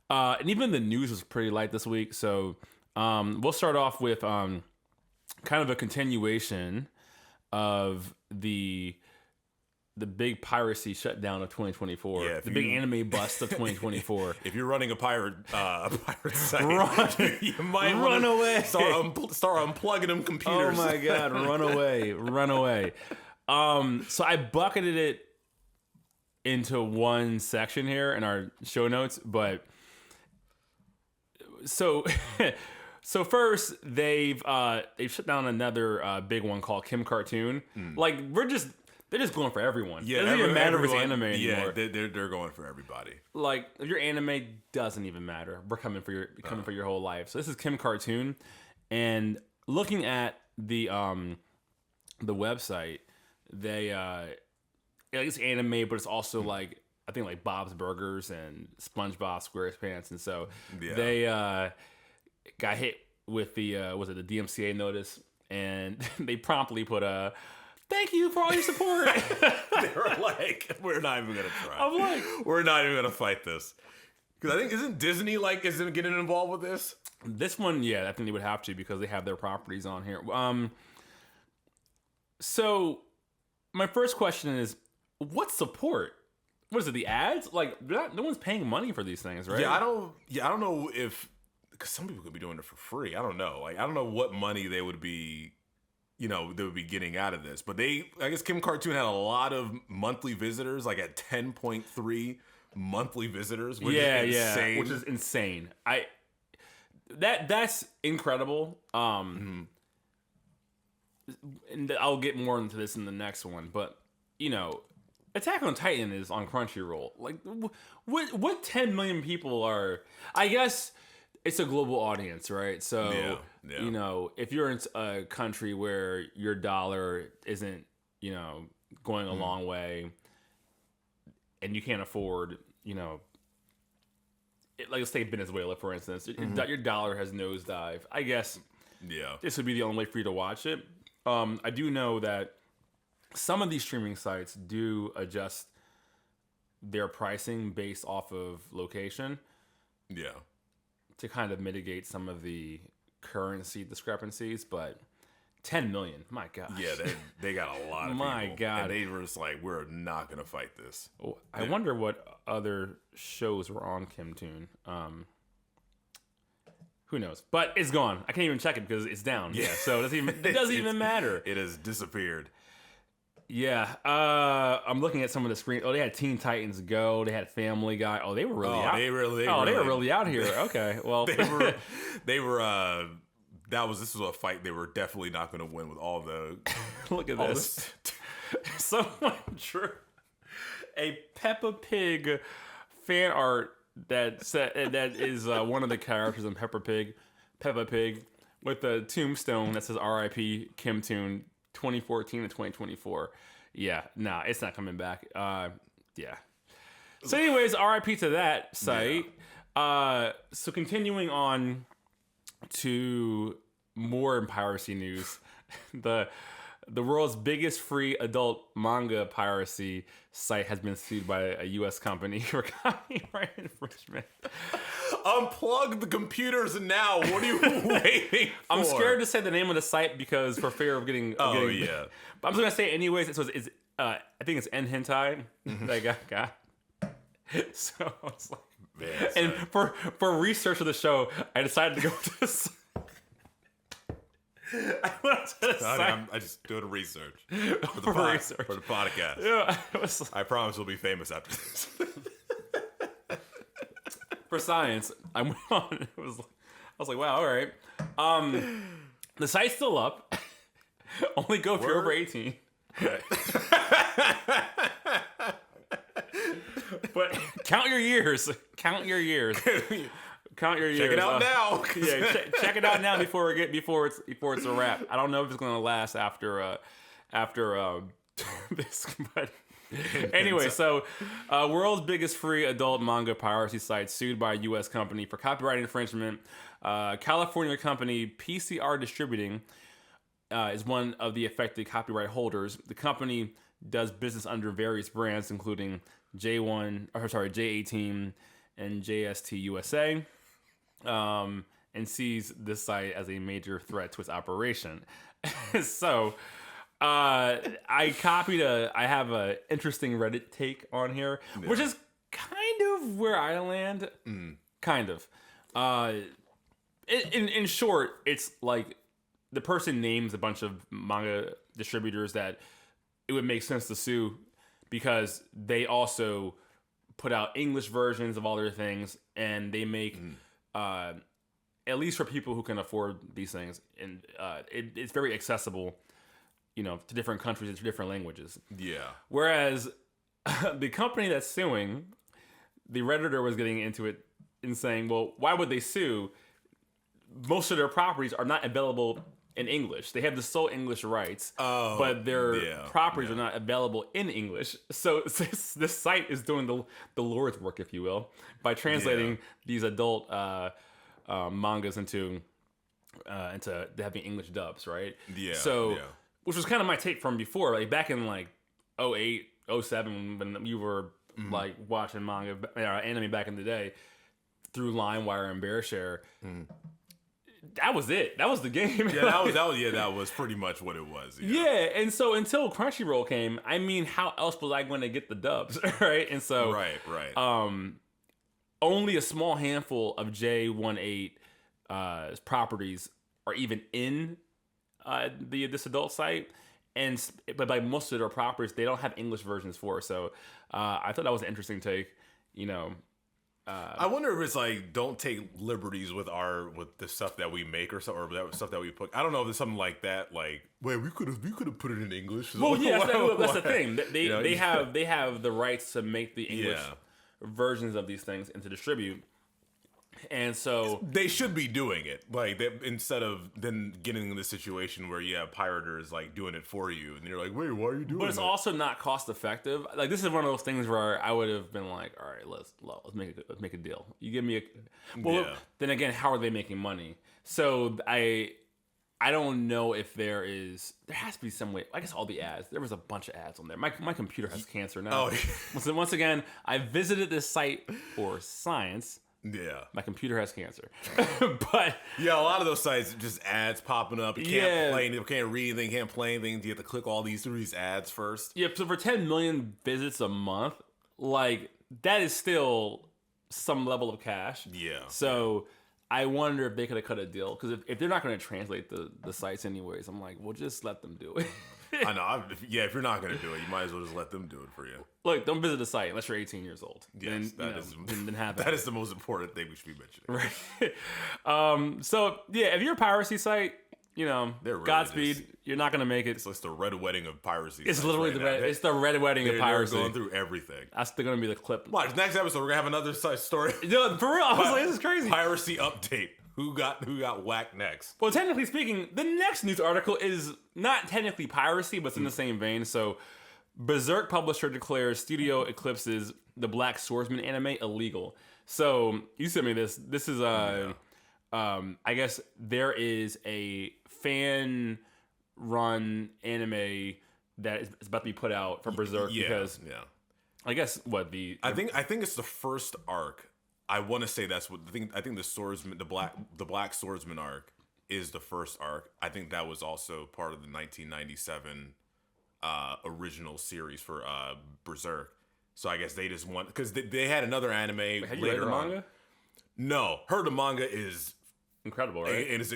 And even the news was pretty light this week. So we'll start off with kind of a continuation of the big piracy shutdown of 2024. Yeah, the big anime bust of 2024. If you're running a pirate site, you might run away. Start unplugging them computers. Oh my god, run away. So I bucketed it into one section here in our show notes, but so first they've shut down another big one called Kim Cartoon. Like they're just going for everyone. Yeah, it doesn't even matter if it's anime anymore. Yeah, they're going for everybody. Like if your anime doesn't even matter. We're coming for your whole life. So this is Kim Cartoon, and looking at the website, they it's anime, but it's also like I think like Bob's Burgers and SpongeBob SquarePants, and so they got hit with the was it the DMCA notice, and they promptly put a thank you for all your support. They were like, we're not even gonna try. I'm like, we're not even gonna fight this because I think isn't Disney isn't getting involved with this? This one, yeah, I think they would have to because they have their properties on here. So my first question is, what support? What is it? The ads? Like, no one's paying money for these things, right? Yeah, I don't know if because some people could be doing it for free. I don't know. Like, I don't know what money they would be, they would be getting out of this. But I guess Kim Cartoon had a lot of monthly visitors, like at 10.3 monthly visitors, which is insane. Yeah, which is insane. That's incredible. And I'll get more into this in the next one, but Attack on Titan is on Crunchyroll. Like, what 10 million people are? I guess it's a global audience, right? So, if you're in a country where your dollar isn't, going a long way, and you can't afford, like let's take Venezuela for instance, your dollar has nosedive. I guess, this would be the only way for you to watch it. I do know that some of these streaming sites do adjust their pricing based off of location. Yeah. To kind of mitigate some of the currency discrepancies, but 10 million, my gosh. Yeah, they got a lot of people. My God. And they were just like, we're not going to fight this. I wonder what other shows were on Kimtoon. Who knows? But it's gone. I can't even check it because it's down. Yeah, so it doesn't even matter. It has disappeared. Yeah, I'm looking at some of the screen. Oh, they had Teen Titans Go. They had Family Guy. Oh, they were really out. They were really out here. Okay, well, they were. This was a fight they were definitely not going to win with all the. Look at this. Someone drew a Peppa Pig fan art that is one of the characters in Peppa Pig, with a tombstone that says R.I.P. Kimtoon. 2014 to 2024. Yeah, nah, it's not coming back. Yeah. So anyways, RIP to that site. Yeah. So continuing on to more piracy news. The world's biggest free adult manga piracy site has been sued by a U.S. company for copyright infringement. Unplug the computers now. What are you waiting for? I'm scared to say the name of the site because for fear of getting. Yeah. But I'm just gonna say it anyways. So it's I think it's N hentai that got. So I was like, man, and for research of the show, I decided to go to this. I just doing research for the podcast. Yeah, I promise we'll be famous after this. For science, I went on. I was like, wow, all right. The site's still up. Only go if you're over 18. Right. But count your years. Count your years. Check it out now. Yeah, check it out now before it's a wrap. I don't know if it's gonna last after this, but anyway. So, world's biggest free adult manga piracy site sued by a U.S. company for copyright infringement. California company PCR Distributing is one of the affected copyright holders. The company does business under various brands, including J18, and JST USA, and sees this site as a major threat to its operation. So I have a interesting Reddit take on here, which is kind of where I land. Kind of. In short, it's like the person names a bunch of manga distributors that it would make sense to sue because they also put out English versions of all their things, and they make, at least for people who can afford these things, and it's very accessible, to different countries and to different languages. Yeah. Whereas the company that's suing, the Redditor was getting into it and saying, well, why would they sue? Most of their properties are not available in English. They have the sole English rights, but their properties are not available in English. So this site is doing the Lord's work, if you will, by translating these adult mangas into having English dubs, right? Yeah. So, which was kind of my take from before, like back in like 08, 07, when you were like watching manga anime back in the day through LimeWire and BearShare. That was it. That was the game. That was pretty much what it was. Yeah, and so until Crunchyroll came, I mean, how else was I going to get the dubs, right? And so, right. Only a small handful of J18 properties are even in this adult site, but like most of their properties, they don't have English versions for. So I thought that was an interesting take. I wonder if it's like don't take liberties with the stuff that we make or that stuff that we put. I don't know if there's something like that. Like, wait, we could have put it in English. Well, yeah, that's the thing. They have the rights to make the English versions of these things and to distribute. And so they should be doing it, like instead of then getting in the situation where you have pirators like doing it for you, and you're like, wait, why are you doing it? But it's also not cost effective. Like this is one of those things where I would have been like, all right, let's make a deal. You give me then again, how are they making money? So I don't know if there has to be some way. I guess all the ads. There was a bunch of ads on there. My computer has cancer now. Once again, I visited this site for science. Yeah, my computer has cancer. But a lot of those sites just ads popping up. You can't play anything, can't read anything, can't play anything. You have to click all these through these ads first. Yeah, so for 10 million visits a month, like that is still some level of cash. Yeah. So I wonder if they could have cut a deal because if they're not going to translate the sites anyways, I'm like, well, just let them do it. I know. If you're not going to do it, you might as well just let them do it for you. Look, don't visit the site unless you're 18 years old. Yes, then have that is the most important thing we should be mentioning. Right. So, yeah, if you're a piracy site, Godspeed. You're not going to make it. It's the red wedding of piracy. It's literally it's the red wedding of piracy. They're going through everything. That's going to be the clip. Watch, next episode, we're going to have another story. No, for real. I was like, this is crazy. Piracy update. Who got whacked next? Well, technically speaking, the next news article is not technically piracy, but it's in the same vein. So, Bezerk publisher declares studio eclipses the Black Swordsman anime illegal. So, you sent me this. This is I guess there is a fan-run anime that is about to be put out for Bezerk because I guess I think it's the first arc. I want to say that's what I think the swordsman, the Black Swordsman arc is the first arc. I think that was also part of the 1997 original series for Berserk. So I guess they just want because they had another anime later you read the manga? No, the manga is incredible, right? It is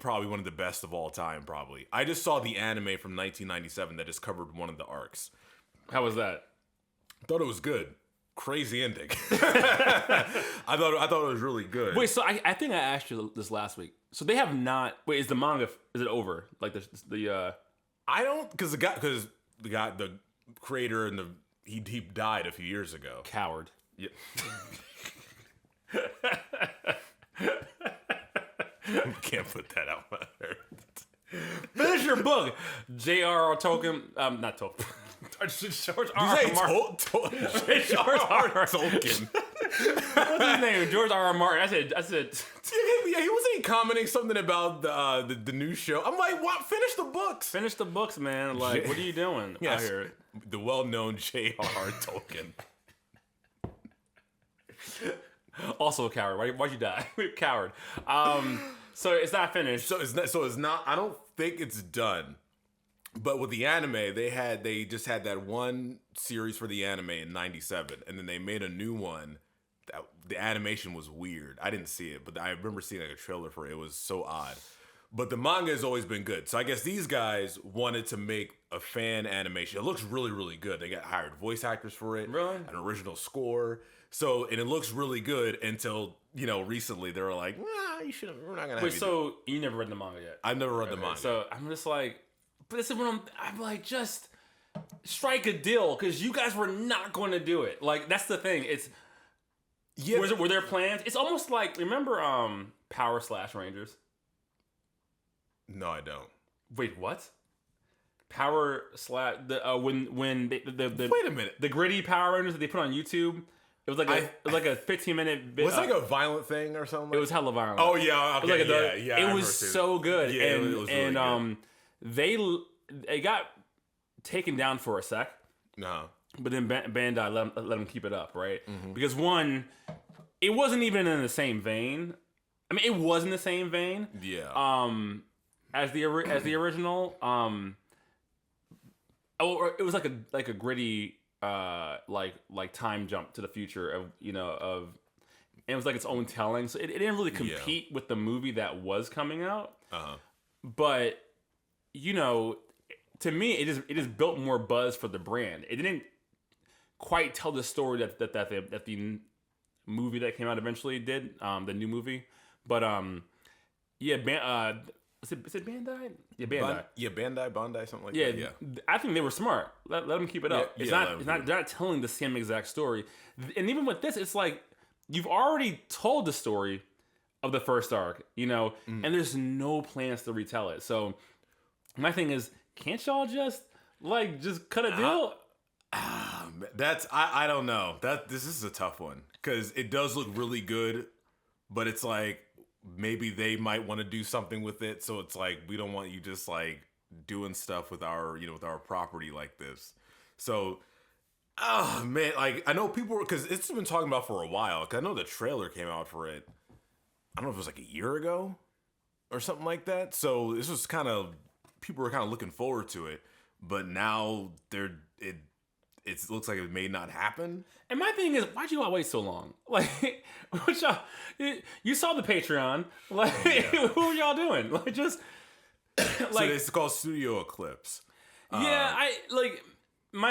probably one of the best of all time. Probably. I just saw the anime from 1997 that just covered one of the arcs. How was that? I thought it was good. Crazy ending. I thought it was really good. Wait, so I think I asked you this last week. So they have not. Wait, is the manga? Is it over? Like the I don't because the creator and he died a few years ago. Coward. Yeah. Can't put that out there. Finish your book, J.R.R. Tolkien. Not Tolkien. George R. R. Martin. George R. R. Tolkien. What's his name? George R. R. Martin. I said. Yeah, he wasn't commenting something about the new show. I'm like, what? Finish the books. Finish the books, man. Like, what are you doing out here? The well-known J.R.R. Tolkien. Also a coward. Why'd you die? Coward. So it's not finished. So it's not. I don't think it's done. But with the anime, they just had that one series for the anime in '97, and then they made a new one. The animation was weird. I didn't see it, but I remember seeing like a trailer for it. It was so odd. But the manga has always been good. So I guess these guys wanted to make a fan animation. It looks really, really good. They got hired voice actors for it. Really? An original score. So, and it looks really good until, recently they were like, nah, we're not going to have Wait, so you never read the manga yet? I've never read the manga. So I'm just like, but this is when I'm like, just strike a deal because you guys were not going to do it. Like, that's the thing. It's, yeah. Were there plans? It's almost like, remember Power / Rangers? No, I don't. Wait, what? Power / when the wait a minute, the gritty Power Rangers that they put on YouTube. It was like a 15-minute. Was it like a violent thing or something? It was hella violent. Oh yeah, okay, it was like it was so good. Yeah, and, it was really good. They got taken down for a sec. No, but then Bandai let them keep it up, right? Mm-hmm. Because one, it wasn't even in the same vein. I mean, it was in the same vein. Yeah. As the original, it was like a gritty, like time jump to the future of and it was like its own telling, so it didn't really compete with the movie that was coming out. But to me, it just built more buzz for the brand. It didn't quite tell the story that the movie that came out eventually did, the new movie, but Is it Bandai? Yeah, Bandai. Bandai, something like that. Yeah, I think they were smart. Let them keep it up. Yeah, They're not telling the same exact story. And even with this, it's like you've already told the story of the first arc, and there's no plans to retell it. So my thing is, can't y'all just cut a deal? I don't know. This is a tough one because it does look really good, but it's like, maybe they might want to do something with it, so it's like we don't want you just like doing stuff with our with our property like this. So, oh man, like I know people because it's been talking about for a while. Cause I know the trailer came out for it. I don't know if it was like a year ago or something like that. So this was people were kind of looking forward to it, but now it looks like it may not happen. And my thing is, why'd you all wait so long? Like, what y'all? You saw the Patreon. Like, who are y'all doing? Like, just so it's called Studio Eclipse. My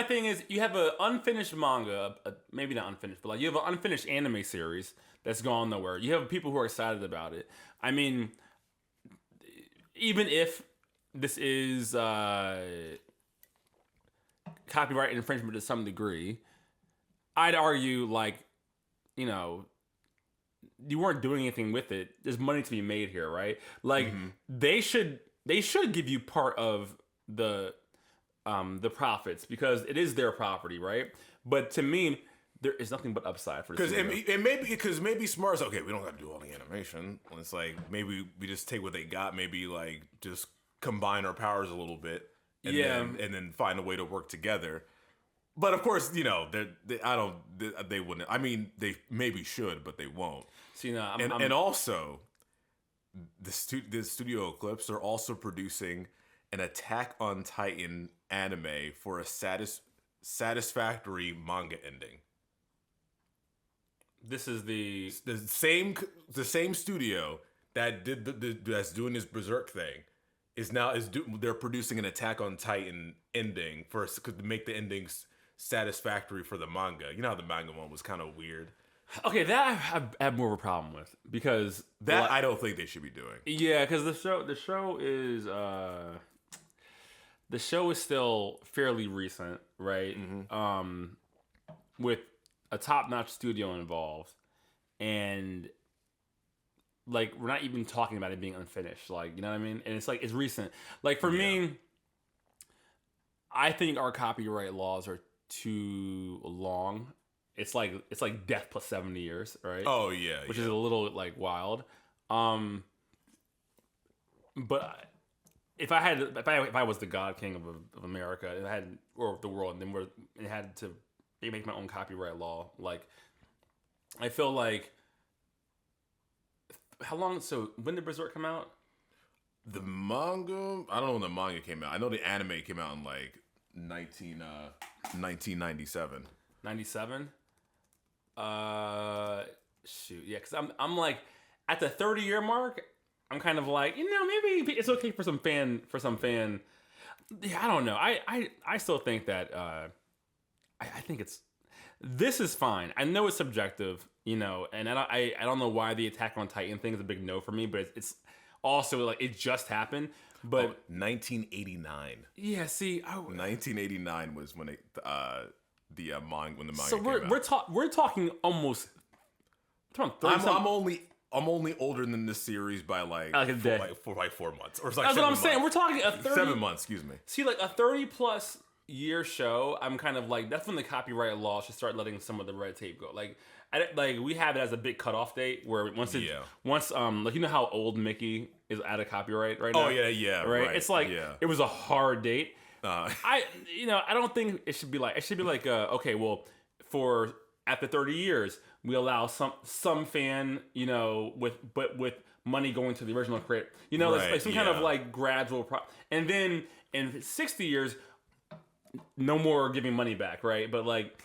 thing is, you have an unfinished manga, maybe not unfinished, but you have an unfinished anime series that's gone nowhere. You have people who are excited about it. I mean, even if this is copyright infringement to some degree, I'd argue you weren't doing anything with it. There's money to be made here, right? Like they should give you part of the profits because it is their property, right? But to me, there is nothing but upside for the because maybe Smart's okay. We don't got to do all the animation. It's like maybe we just take what they got. Maybe like just combine our powers a little bit. And then find a way to work together. But of course, they wouldn't. I mean, they maybe should, but they won't. See, no, and also, the Studio Eclipse are also producing an Attack on Titan anime for a satisfactory manga ending. This is the same studio that that's doing this Berserk thing. They're producing an Attack on Titan ending to make the endings satisfactory for the manga. You know how the manga one was kind of weird. Okay, that I have more of a problem with because I don't think they should be doing. Yeah, because the show is still fairly recent, right? Mm-hmm. With a top-notch studio involved, and like we're not even talking about it being unfinished, like, you know what I mean? And it's like it's recent. Like for me, I think our copyright laws are too long. It's like death plus 70 years, right? Oh yeah, which is a little like wild. But if I was the God King of America and or the world, and then it had to make my own copyright law, like I feel like how long? So when did Berserk come out? The manga, I don't know when the manga came out. I know the anime came out in like 1997. 97. Shoot, yeah, because I'm like at the 30-year mark. I'm kind of like, maybe it's okay for some fan. Yeah, I don't know. I still think that I think this is fine. I know it's subjective, and I don't know why the Attack on Titan thing is a big no for me, but it's also like it just happened. But 1989. Yeah, see, 1989 was when the manga so came out. we're talking almost. I'm only older than this series by like a day. For 4 months or That's what I'm saying. We're talking a 30, 7 months. Excuse me. See, like a 30+ year show. I'm kind of like that's when the copyright law should start letting some of the red tape go. Like we have it as a big cutoff date where once like how old Mickey is out of copyright right now. Oh yeah, right. It's like it was a hard date. I don't think it should be like okay, well, for after 30 years we allow some fan with money going to the original creator, like some kind of like gradual and then in 60 years no more giving money back, right? But like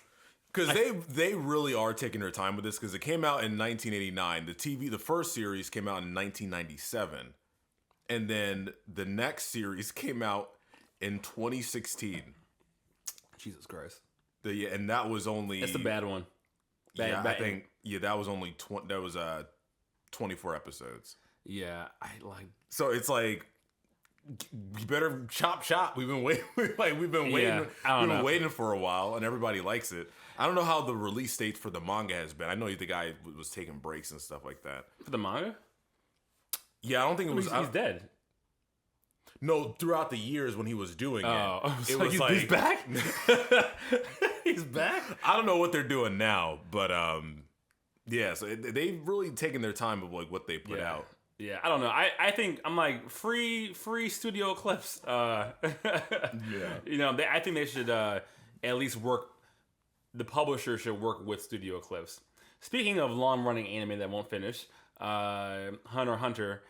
because they really are taking their time with this because it came out in 1989. The first series came out in 1997, and then the next series came out in 2016. Jesus Christ. And that was only... It's the bad one. I think that was only 24 episodes. Yeah, I like... So it's like, we better chop. We've been waiting. We've been waiting for a while, and everybody likes it. I don't know how the release date for the manga has been. I know the guy was taking breaks and stuff like that. For the manga? Yeah, I don't think it was... He's dead. No, throughout the years when he was doing it was he's back. He's back. I don't know what they're doing now, but so they've really taken their time of like what they put out. Yeah, I don't know. I think I'm like free studio clips. I think they should at least work. The publisher should work with studio clips. Speaking of long running anime that won't finish, Hunter x Hunter